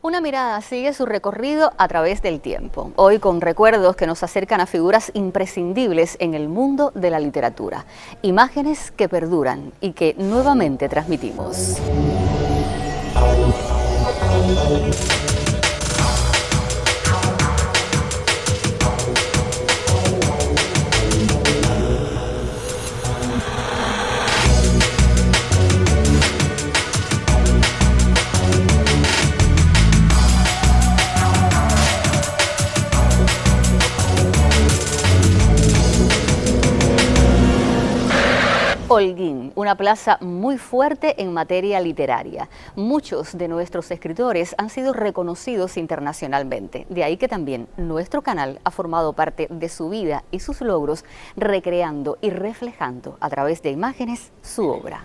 Una mirada sigue su recorrido a través del tiempo, hoy con recuerdos que nos acercan a figuras imprescindibles en el mundo de la literatura, imágenes que perduran y que nuevamente transmitimos. Holguín, una plaza muy fuerte en materia literaria. Muchos de nuestros escritores han sido reconocidos internacionalmente. De ahí que también nuestro canal ha formado parte de su vida y sus logros, recreando y reflejando a través de imágenes su obra.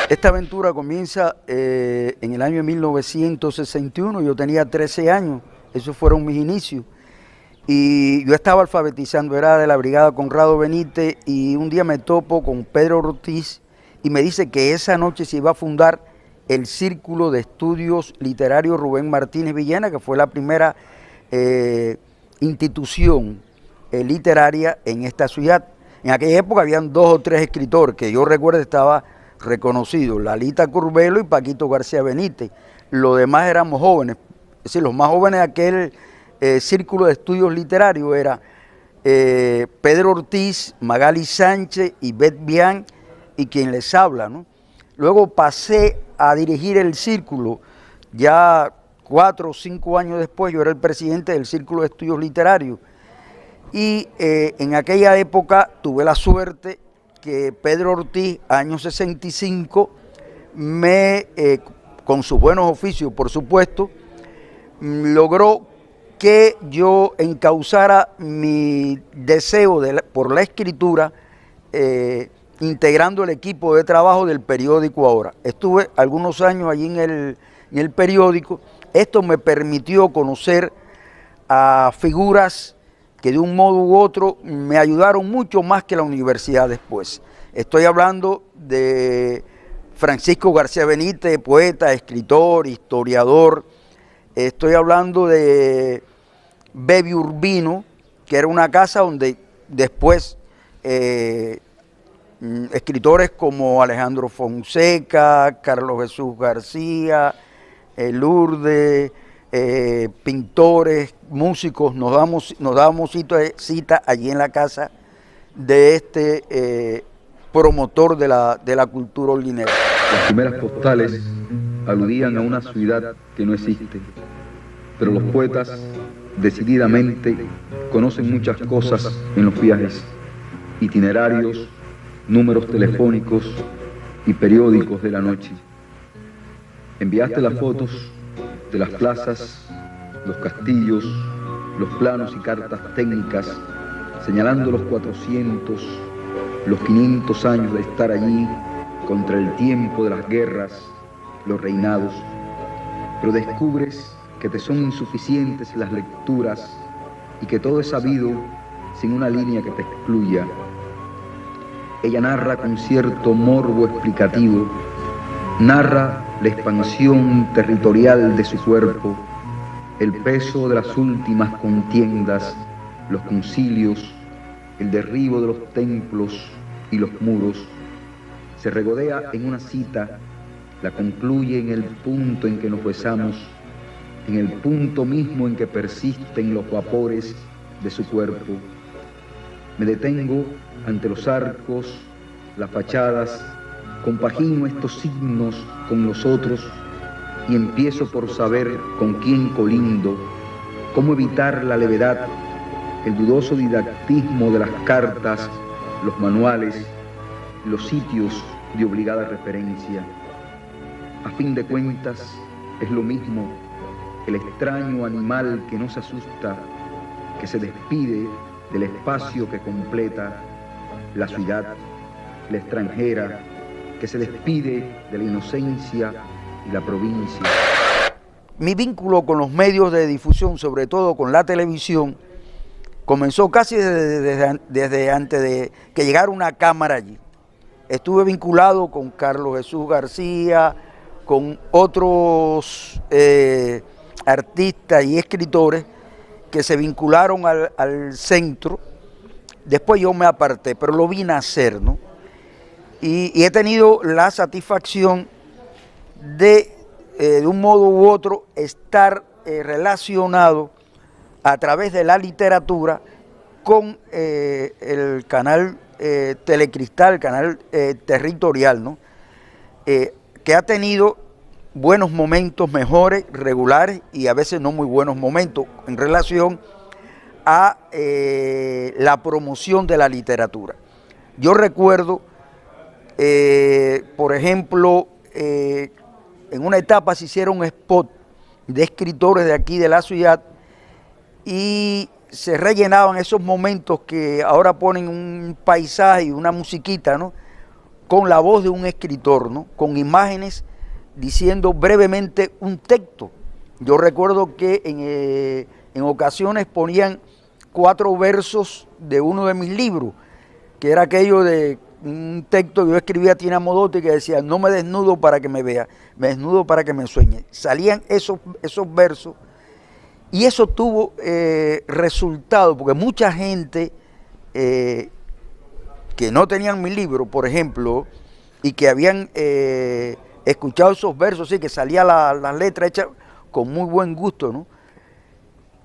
Esta aventura comienza en el año 1961, yo tenía 13 años, esos fueron mis inicios. Y yo estaba alfabetizando, era de la Brigada Conrado Benítez, y un día me topo con Pedro Ortiz y me dice que esa noche se iba a fundar el Círculo de Estudios Literarios Rubén Martínez Villena, que fue la primera institución literaria en esta ciudad. En aquella época habían 2 o 3 escritores, que yo recuerdo estaba reconocido, Lalita Curbelo y Paquito García Benítez. Los demás éramos jóvenes, es decir, los más jóvenes de aquel círculo de estudios literarios era Pedro Ortiz, Magali Sánchez, Ivette Bian y quien les habla, ¿no? Luego pasé a dirigir el círculo, ya 4 o 5 años después yo era el presidente del Círculo de Estudios Literarios y en aquella época tuve la suerte que Pedro Ortiz, año 65, con sus buenos oficios, por supuesto, logró que yo encauzara mi deseo por la escritura, integrando el equipo de trabajo del periódico Ahora. Estuve algunos años allí en el periódico. Esto me permitió conocer a figuras que de un modo u otro me ayudaron mucho más que la universidad después. Estoy hablando de Francisco García Benítez, poeta, escritor, historiador. Estoy hablando de Bebi Urbino, que era una casa donde después escritores como Alejandro Fonseca, Carlos Jesús García, Lourdes, pintores, músicos, nos dábamos cita allí en la casa de este promotor de la cultura holguinera. Las primeras postales aludían a una ciudad que no existe, pero los poetas decididamente conocen muchas cosas en los viajes, itinerarios, números telefónicos y periódicos de la noche. Enviaste las fotos de las plazas, los castillos, los planos y cartas técnicas, señalando los 400, los 500 años de estar allí contra el tiempo de las guerras, los reinados, pero descubres que te son insuficientes las lecturas y que todo es sabido sin una línea que te excluya. Ella narra con cierto morbo explicativo, narra la expansión territorial de su cuerpo, el peso de las últimas contiendas, los concilios, el derribo de los templos y los muros. Se regodea en una cita, la concluye en el punto en que nos besamos, en el punto mismo en que persisten los vapores de su cuerpo. Me detengo ante los arcos, las fachadas, compagino estos signos con los otros y empiezo por saber con quién colindo, cómo evitar la levedad, el dudoso didactismo de las cartas los manuales, los sitios de obligada referencia. A fin de cuentas, es lo mismo el extraño animal que no se asusta, que se despide del espacio que completa la ciudad, la extranjera, que se despide de la inocencia y la provincia. Mi vínculo con los medios de difusión, sobre todo con la televisión, comenzó casi desde antes de que llegara una cámara allí. Estuve vinculado con Carlos Jesús García, con otros artistas y escritores que se vincularon al centro. Después yo me aparté, pero lo vi nacer, ¿no? Y he tenido la satisfacción de un modo u otro, estar relacionado a través de la literatura con el canal Telecristal, el canal territorial, ¿no? Que ha tenido buenos momentos, mejores, regulares y a veces no muy buenos momentos en relación a la promoción de la literatura. Yo recuerdo, por ejemplo, en una etapa se hicieron un spot de escritores de aquí de la ciudad y se rellenaban esos momentos que ahora ponen un paisaje y una musiquita, ¿no? Con la voz de un escritor, ¿no? Con imágenes diciendo brevemente un texto. Yo recuerdo que en ocasiones ponían 4 versos de uno de mis libros, que era aquello de un texto que yo escribía a Tina Modotti que decía: no me desnudo para que me vea, me desnudo para que me sueñe. Salían esos versos y eso tuvo resultado, porque mucha gente que no tenían mi libro, por ejemplo, y que habían escuchado esos versos, sí, que salía las letras hechas con muy buen gusto, ¿no?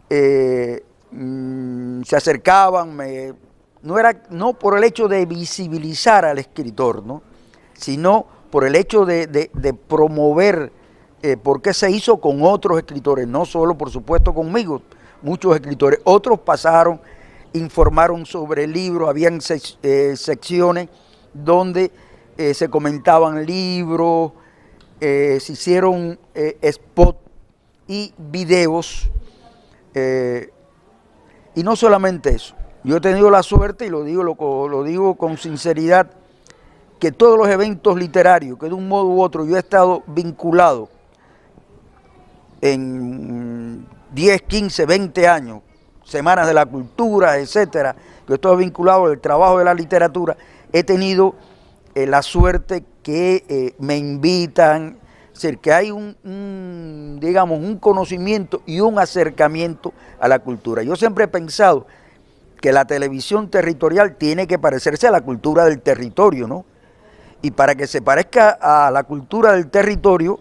Se acercaban, no por el hecho de visibilizar al escritor, ¿no? Sino por el hecho de promover por qué se hizo con otros escritores, no solo por supuesto conmigo, muchos escritores, otros pasaron, informaron sobre el libro, habían secciones donde se comentaban libros, se hicieron spots y videos, y no solamente eso. Yo he tenido la suerte, y lo digo con sinceridad, que todos los eventos literarios, que de un modo u otro yo he estado vinculado en 10, 15, 20 años, Semanas de la Cultura, etcétera, que he estado vinculado al trabajo de la literatura, he tenido la suerte que me invitan, es decir, que hay digamos, un conocimiento y un acercamiento a la cultura. Yo siempre he pensado que la televisión territorial tiene que parecerse a la cultura del territorio, ¿no? Y para que se parezca a la cultura del territorio,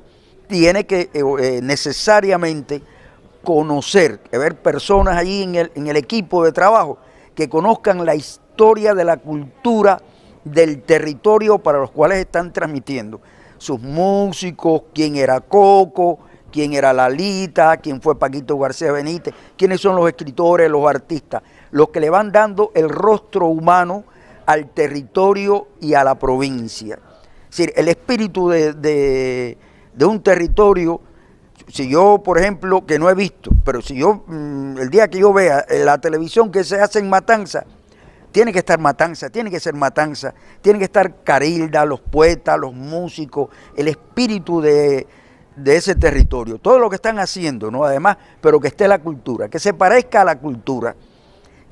tiene que necesariamente conocer, ver personas allí en el equipo de trabajo que conozcan la historia de la cultura del territorio para los cuales están transmitiendo. Sus músicos, quién era Coco, quién era Lalita, quién fue Paquito García Benítez, quiénes son los escritores, los artistas, los que le van dando el rostro humano al territorio y a la provincia. Es decir, el espíritu de un territorio, si yo, por ejemplo, que no he visto, pero si yo, el día que yo vea la televisión que se hace en Matanza, tiene que estar Matanza, tiene que ser Matanza, tiene que estar Carilda, los poetas, los músicos, el espíritu de ese territorio, todo lo que están haciendo, ¿no? Además, pero que esté la cultura, que se parezca a la cultura,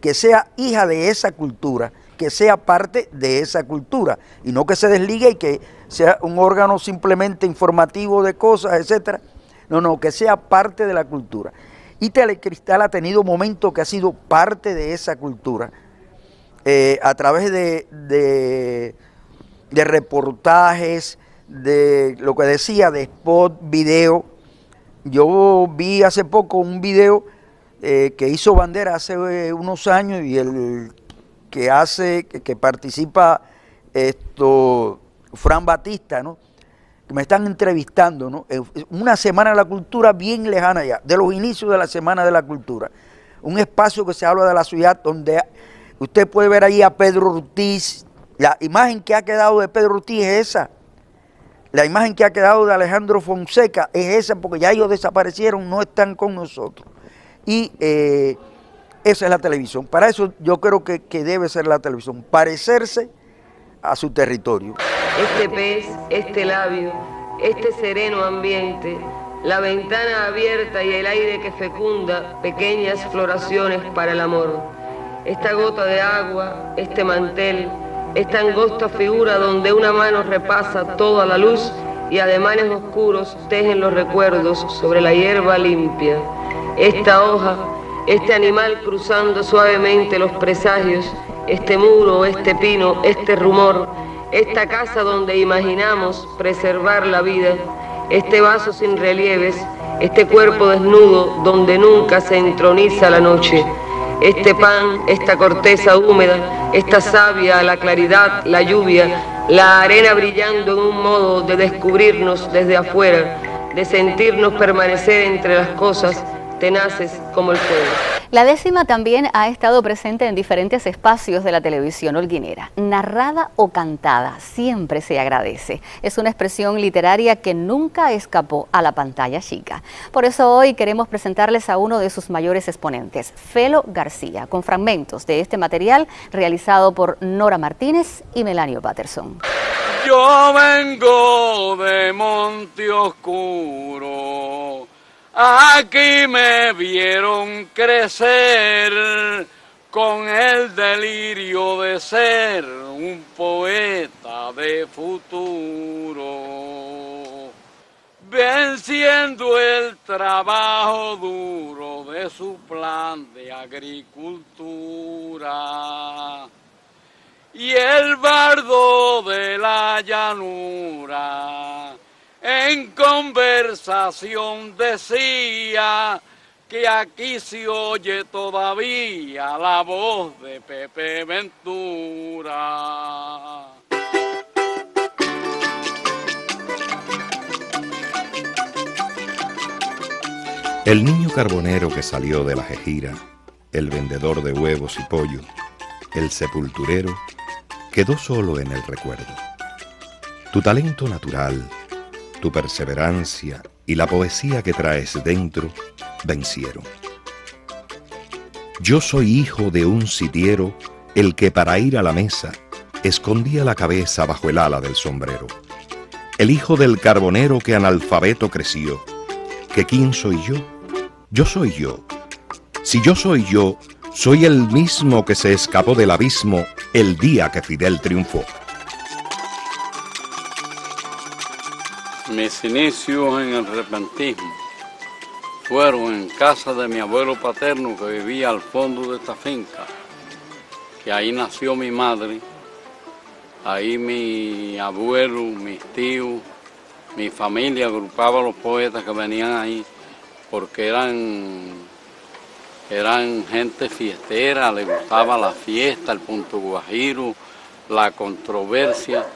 que sea hija de esa cultura, que sea parte de esa cultura, y no que se desligue y que sea un órgano simplemente informativo de cosas, etcétera. No, que sea parte de la cultura. Y Telecristal ha tenido momentos que ha sido parte de esa cultura, a través de reportajes, de lo que decía, de spot, video. Yo vi hace poco un video que hizo Bandera hace unos años, y el que participa Fran Batista, ¿no? Que me están entrevistando, ¿no? Una Semana de la Cultura bien lejana ya, de los inicios de la Semana de la Cultura. Un espacio que se habla de la ciudad donde Usted puede ver ahí a Pedro Ortiz. La imagen que ha quedado de Pedro Ortiz es esa. La imagen que ha quedado de Alejandro Fonseca es esa, porque ya ellos desaparecieron, no están con nosotros. Y esa es la televisión. Para eso yo creo que debe ser la televisión, parecerse a su territorio. Este pez, este labio, este sereno ambiente, la ventana abierta y el aire que fecunda pequeñas floraciones para el amor. Esta gota de agua, este mantel, esta angosta figura donde una mano repasa toda la luz y ademanes oscuros tejen los recuerdos sobre la hierba limpia. Esta hoja, este animal cruzando suavemente los presagios, este muro, este pino, este rumor, esta casa donde imaginamos preservar la vida, este vaso sin relieves, este cuerpo desnudo donde nunca se entroniza la noche, este pan, esta corteza húmeda, esta savia, la claridad, la lluvia, la arena brillando en un modo de descubrirnos desde afuera, de sentirnos permanecer entre las cosas, tenaces como el fuego. La décima también ha estado presente en diferentes espacios de la televisión holguinera. Narrada o cantada, siempre se agradece. Es una expresión literaria que nunca escapó a la pantalla chica. Por eso hoy queremos presentarles a uno de sus mayores exponentes, Felo García, con fragmentos de este material realizado por Nora Martínez y Melanio Patterson. Yo vengo de Monte Oscuro. Aquí me vieron crecer con el delirio de ser un poeta de futuro, venciendo el trabajo duro de su plan de agricultura. Y el bardo de la llanura en conversación decía que aquí se oye todavía la voz de Pepe Ventura. El niño carbonero que salió de la Jejira, el vendedor de huevos y pollo, el sepulturero, quedó solo en el recuerdo. Tu talento natural, tu perseverancia y la poesía que traes dentro vencieron. Yo soy hijo de un sitiero, el que para ir a la mesa escondía la cabeza bajo el ala del sombrero. El hijo del carbonero que analfabeto creció. ¿Que quién soy yo? Yo soy yo. Si yo soy yo, soy el mismo que se escapó del abismo el día que Fidel triunfó. Mis inicios en el repentismo fueron en casa de mi abuelo paterno que vivía al fondo de esta finca, que ahí nació mi madre, ahí mi abuelo, mis tíos, mi familia agrupaba a los poetas que venían ahí porque eran gente fiestera, les gustaba la fiesta, el punto guajiro, la controversia.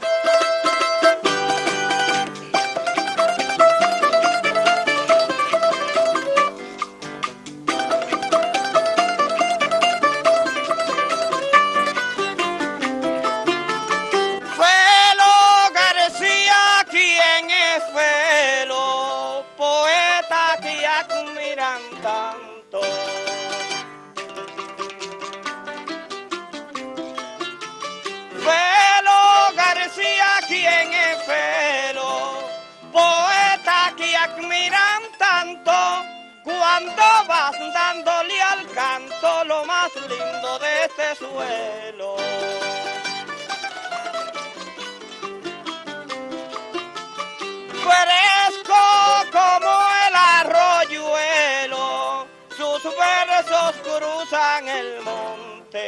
Cuando vas dándole al canto lo más lindo de este suelo. Fresco como el arroyuelo, sus versos cruzan el monte.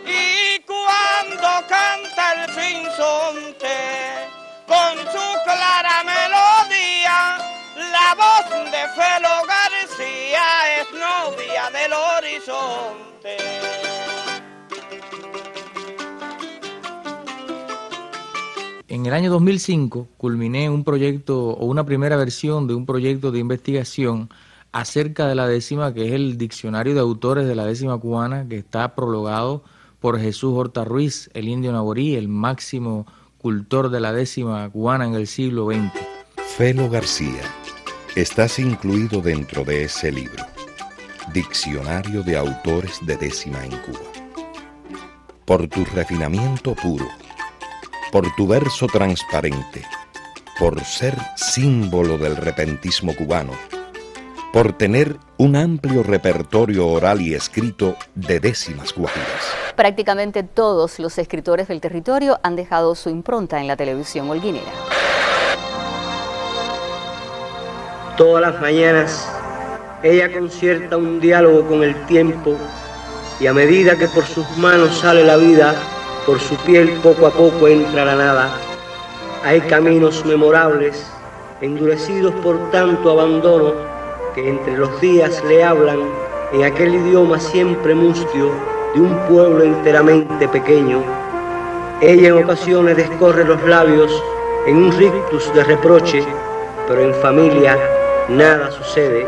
Y cuando canta el sinsonte, con su clara melodía, la voz de Felo García es novia del horizonte. En el año 2005 culminé un proyecto o una primera versión de un proyecto de investigación acerca de la décima, que es el diccionario de autores de la décima cubana, que está prologado por Jesús Horta Ruiz, el indio naborí, el máximo cultor de la décima cubana en el siglo XX. Felo García, estás incluido dentro de ese libro, Diccionario de Autores de Décima en Cuba. Por tu refinamiento puro, por tu verso transparente, por ser símbolo del repentismo cubano, por tener un amplio repertorio oral y escrito de décimas guajiras. Prácticamente todos los escritores del territorio han dejado su impronta en la televisión holguinera. Todas las mañanas ella concierta un diálogo con el tiempo y a medida que por sus manos sale la vida, por su piel poco a poco entra la nada. Hay caminos memorables, endurecidos por tanto abandono, que entre los días le hablan en aquel idioma siempre mustio de un pueblo enteramente pequeño. Ella en ocasiones descorre los labios en un rictus de reproche, pero en familia nada sucede.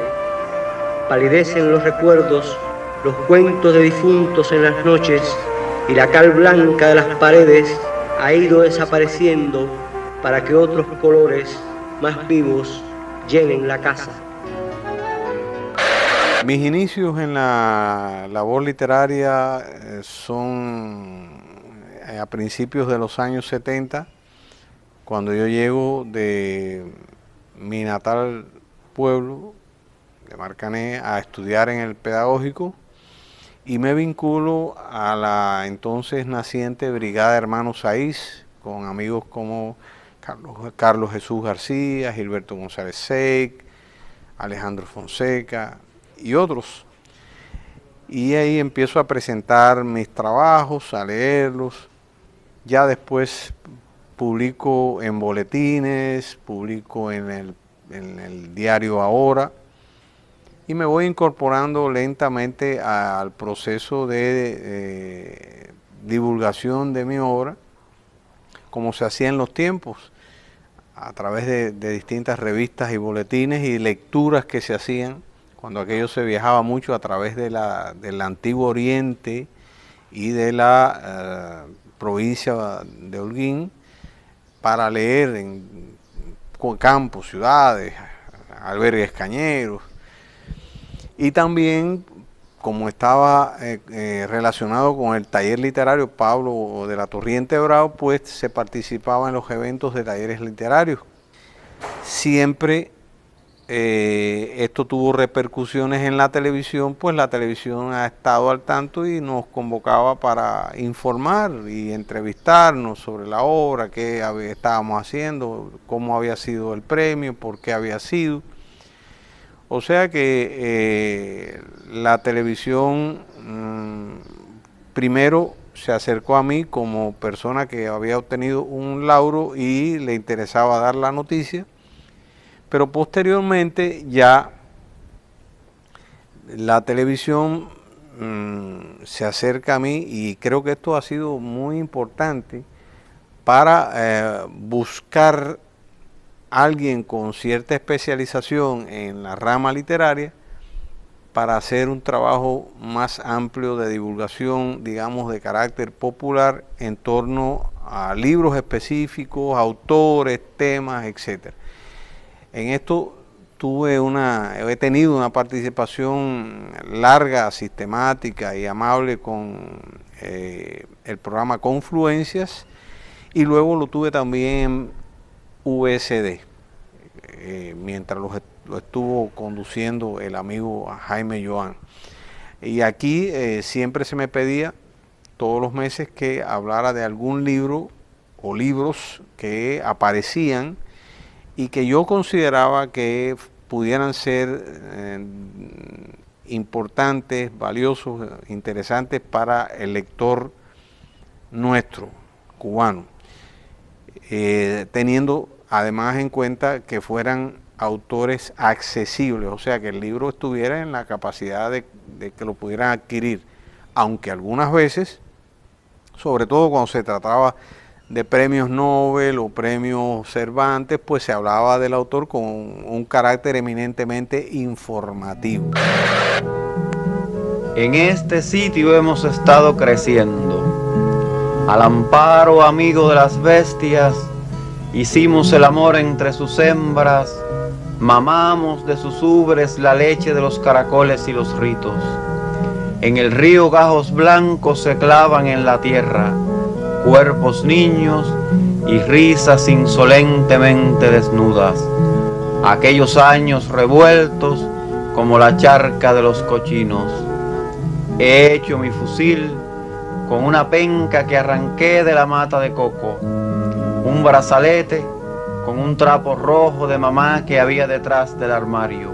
Palidecen los recuerdos, los cuentos de difuntos en las noches, y la cal blanca de las paredes ha ido desapareciendo para que otros colores más vivos llenen la casa. Mis inicios en la labor literaria son a principios de los años 70, cuando yo llego de mi natal pueblo, de Marcané, a estudiar en el pedagógico y me vinculo a la entonces naciente Brigada Hermanos Saiz, con amigos como Carlos Jesús García, Gilberto González Seic, Alejandro Fonseca y otros. Y ahí empiezo a presentar mis trabajos, a leerlos. Ya después publico en boletines, publico en el diario Ahora, y me voy incorporando lentamente al proceso de divulgación de mi obra, como se hacía en los tiempos, a través de distintas revistas y boletines y lecturas que se hacían cuando aquello se viajaba mucho a través del Antiguo Oriente y de la provincia de Holguín, para leer en campos, ciudades, albergues cañeros. Y también, como estaba relacionado con el taller literario Pablo de la Torriente Bravo, pues se participaba en los eventos de talleres literarios. Siempre esto tuvo repercusiones en la televisión, pues la televisión ha estado al tanto y nos convocaba para informar y entrevistarnos sobre la obra, qué estábamos haciendo, cómo había sido el premio, por qué había sido. O sea que la televisión primero se acercó a mí como persona que había obtenido un lauro y le interesaba dar la noticia, pero posteriormente ya la televisión se acerca a mí, y creo que esto ha sido muy importante para buscar alguien con cierta especialización en la rama literaria para hacer un trabajo más amplio de divulgación, digamos, de carácter popular en torno a libros específicos, autores, temas, etc. En esto he tenido una participación larga, sistemática y amable con el programa Confluencias, y luego lo tuve también VSD, mientras lo estuvo conduciendo el amigo Jaime Joan. Y aquí siempre se me pedía todos los meses que hablara de algún libro o libros que aparecían y que yo consideraba que pudieran ser importantes, valiosos, interesantes para el lector nuestro, cubano. Teniendo además en cuenta que fueran autores accesibles, o sea que el libro estuviera en la capacidad de que lo pudieran adquirir, aunque algunas veces, sobre todo cuando se trataba de premios Nobel o premios Cervantes, pues se hablaba del autor con un carácter eminentemente informativo. En este sitio hemos estado creciendo. Al amparo amigo de las bestias, hicimos el amor entre sus hembras, mamamos de sus ubres la leche de los caracoles y los ritos. En el río gajos blancos se clavan en la tierra, cuerpos niños y risas insolentemente desnudas. Aquellos años revueltos como la charca de los cochinos. He hecho mi fusil con una penca que arranqué de la mata de coco, un brazalete con un trapo rojo de mamá que había detrás del armario.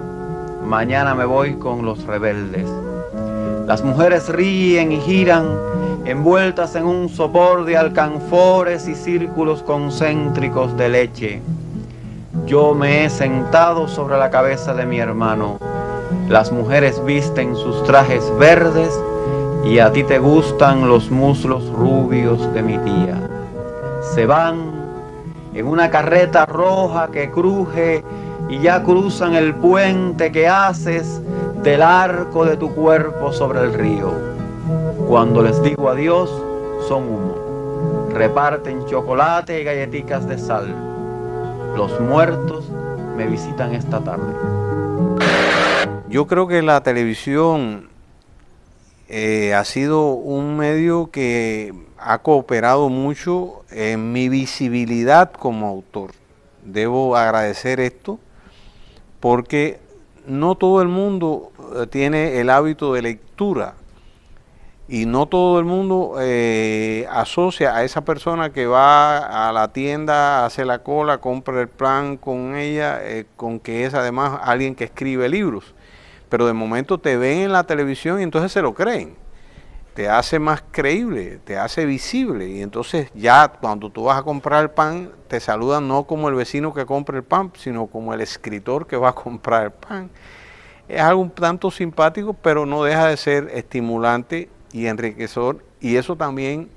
Mañana me voy con los rebeldes. Las mujeres ríen y giran, envueltas en un sopor de alcanfores y círculos concéntricos de leche. Yo me he sentado sobre la cabeza de mi hermano. Las mujeres visten sus trajes verdes y a ti te gustan los muslos rubios de mi tía. Se van en una carreta roja que cruje y ya cruzan el puente que haces del arco de tu cuerpo sobre el río. Cuando les digo adiós, son humo. Reparten chocolate y galletitas de sal. Los muertos me visitan esta tarde. Yo creo que la televisión ha sido un medio que ha cooperado mucho en mi visibilidad como autor. Debo agradecer esto porque no todo el mundo tiene el hábito de lectura y no todo el mundo asocia a esa persona que va a la tienda, hace la cola, compra el plan con ella, con que es además alguien que escribe libros. Pero de momento te ven en la televisión y entonces se lo creen. Te hace más creíble, te hace visible. Y entonces ya cuando tú vas a comprar el pan, te saludan no como el vecino que compra el pan, sino como el escritor que va a comprar el pan. Es algo un tanto simpático, pero no deja de ser estimulante y enriquecedor. Y eso también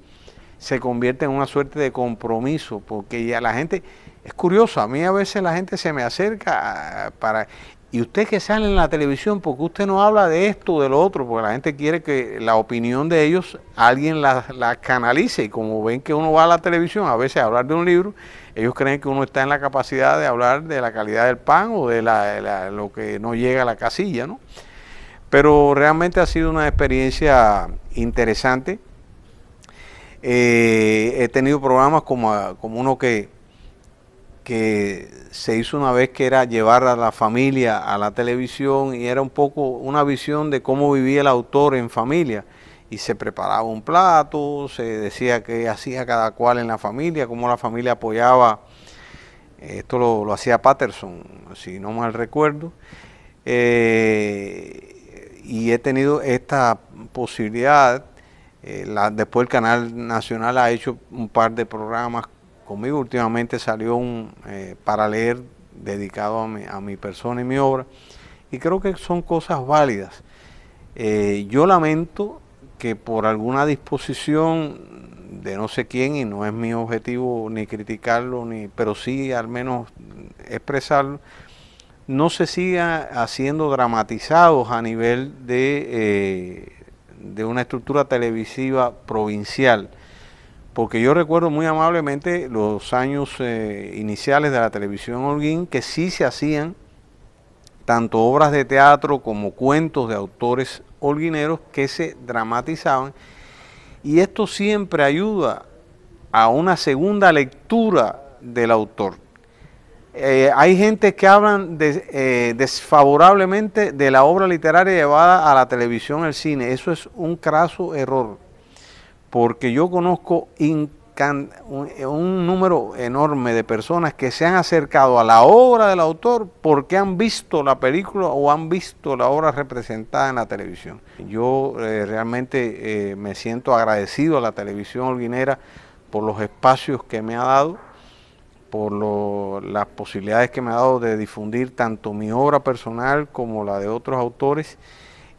se convierte en una suerte de compromiso, porque ya la gente, es curioso, a mí a veces la gente se me acerca para... Y usted que sale en la televisión, ¿por qué usted no habla de esto o de lo otro? Porque la gente quiere que la opinión de ellos alguien la canalice. Y como ven que uno va a la televisión a veces a hablar de un libro, ellos creen que uno está en la capacidad de hablar de la calidad del pan o de lo que no llega a la casilla, ¿no? Pero realmente ha sido una experiencia interesante. He tenido programas como uno que se hizo una vez, que era llevar a la familia a la televisión, y era un poco una visión de cómo vivía el autor en familia, y se preparaba un plato, se decía qué hacía cada cual en la familia, cómo la familia apoyaba. Esto lo hacía Patterson, si no mal recuerdo, y he tenido esta posibilidad. Después el Canal Nacional ha hecho un par de programas conmigo. Últimamente salió un para leer dedicado a mi persona y mi obra, y creo que son cosas válidas. Yo lamento que por alguna disposición de no sé quién, y no es mi objetivo ni criticarlo, pero sí al menos expresarlo, no se siga haciendo dramatizados a nivel de una estructura televisiva provincial. Porque yo recuerdo muy amablemente los años iniciales de la televisión Holguín, que sí se hacían tanto obras de teatro como cuentos de autores holguineros que se dramatizaban, y esto siempre ayuda a una segunda lectura del autor. Hay gente que hablan desfavorablemente de la obra literaria llevada a la televisión, al cine. Eso es un craso error, porque yo conozco un número enorme de personas que se han acercado a la obra del autor porque han visto la película o han visto la obra representada en la televisión. Yo realmente me siento agradecido a la televisión holguinera por los espacios que me ha dado, por las posibilidades que me ha dado de difundir tanto mi obra personal como la de otros autores.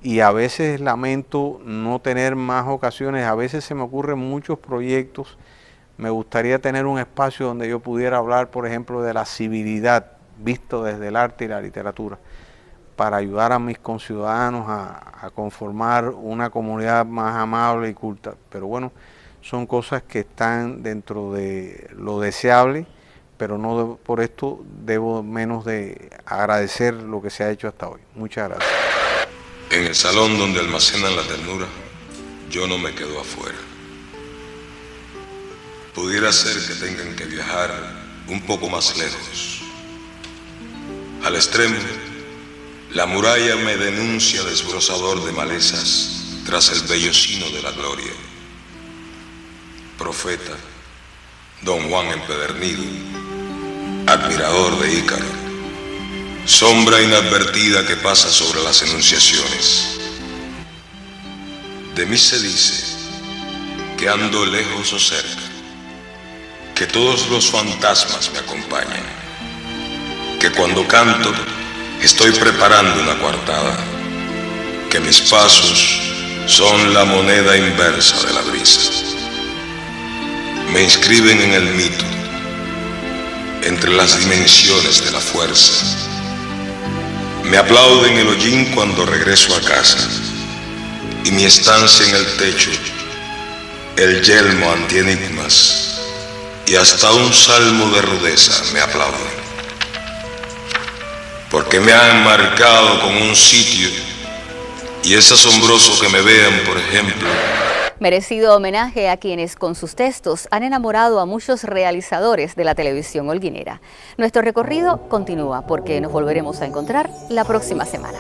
Y a veces lamento no tener más ocasiones. A veces se me ocurren muchos proyectos, Me gustaría tener un espacio donde yo pudiera hablar, por ejemplo, de la civilidad, visto desde el arte y la literatura, para ayudar a mis conciudadanos a conformar una comunidad más amable y culta. Pero bueno, son cosas que están dentro de lo deseable, pero no por esto debo menos de agradecer lo que se ha hecho hasta hoy. Muchas gracias. En el salón donde almacenan la ternura, yo no me quedo afuera. Pudiera ser que tengan que viajar un poco más lejos. Al extremo, la muralla me denuncia desbrozador de malezas tras el vellocino de la gloria. Profeta, don Juan empedernido, admirador de Ícaro, sombra inadvertida que pasa sobre las enunciaciones. De mí se dice que ando lejos o cerca, que todos los fantasmas me acompañan, que cuando canto estoy preparando una coartada, que mis pasos son la moneda inversa de la brisa. Me inscriben en el mito, entre las dimensiones de la fuerza. Me aplauden el hollín cuando regreso a casa, y mi estancia en el techo, el yelmo antienigmas, y hasta un salmo de rudeza me aplauden. Porque me han marcado con un sitio, y es asombroso que me vean, por ejemplo. Merecido homenaje a quienes con sus textos han enamorado a muchos realizadores de la televisión holguinera. Nuestro recorrido continúa porque nos volveremos a encontrar la próxima semana.